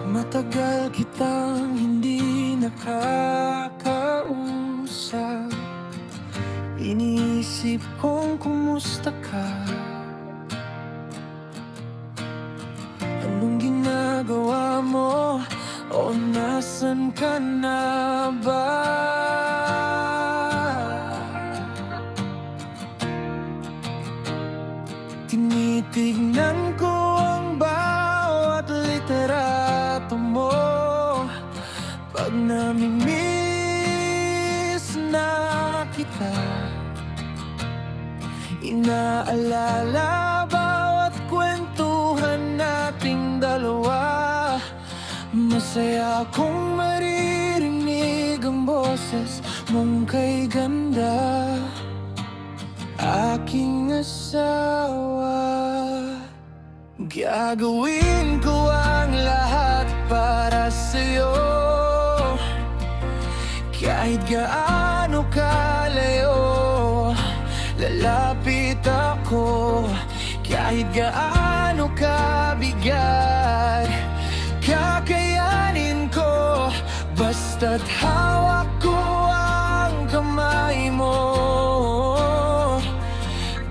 Matagal kitang hindi nakakausap, iniisip kong kumusta ka. Anong ginagawa mo o nasan ka na ba? Tinitignan ko ang bawat literato mo pag namimiss na kita. Inaalala bawat kwentuhan nating dalawa. Masaya kung maririnig ang boses mong kay ganda, aking asawa. Gagawin ko ang lahat para sa'yo, kahit gaano kalayo. Lalapit ako kahit gaano kabigat, kakayanin ko basta't hawak ko ang kamay mo.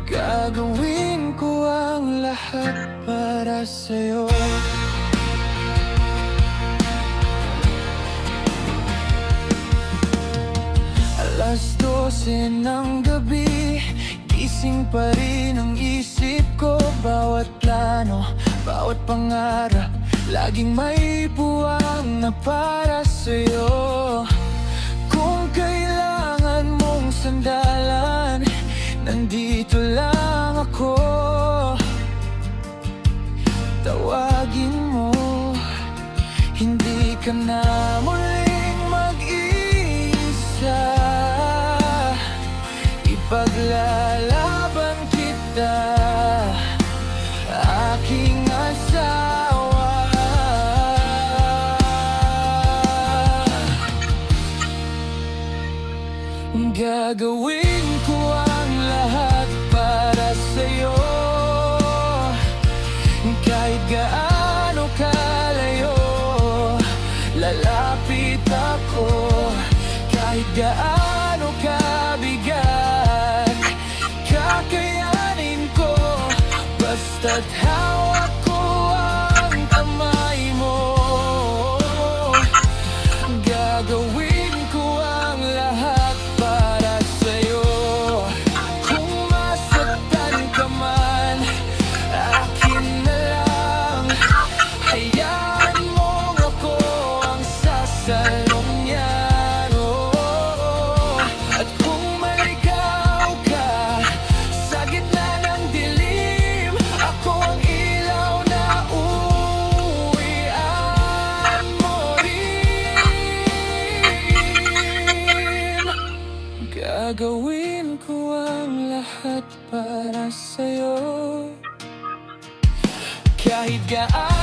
Gagawin ko ang lahat para sa'yo. Alas 12 ng gabi, gising pa rin ang isip ko. Bawat plano, bawat pangarap, laging may buwang na para sa'yo. Kung kailangan mong sandalan, nandito lang ako. Tawagin mo, hindi ka na muling mag-iisa. Ipaglalaban kita, aking asawa. Gagawin ko ang lahat para sa'yo, kahit gaano kalayo. Lalapit ako kahit gaano kabigat, kakayanin ko basta't hawak ko ang kamay mo. Gagawin ko ang lahat para sa'yo. Kung masaktan ka man, akin na lang. Hayaan mo ako ang sasalong niyan. At kung maligaw ka sa gitna ng dilim, ako ang ilaw na uuwian mo rin. Gagawin ko ang lahat para sa'yo, kahit gaano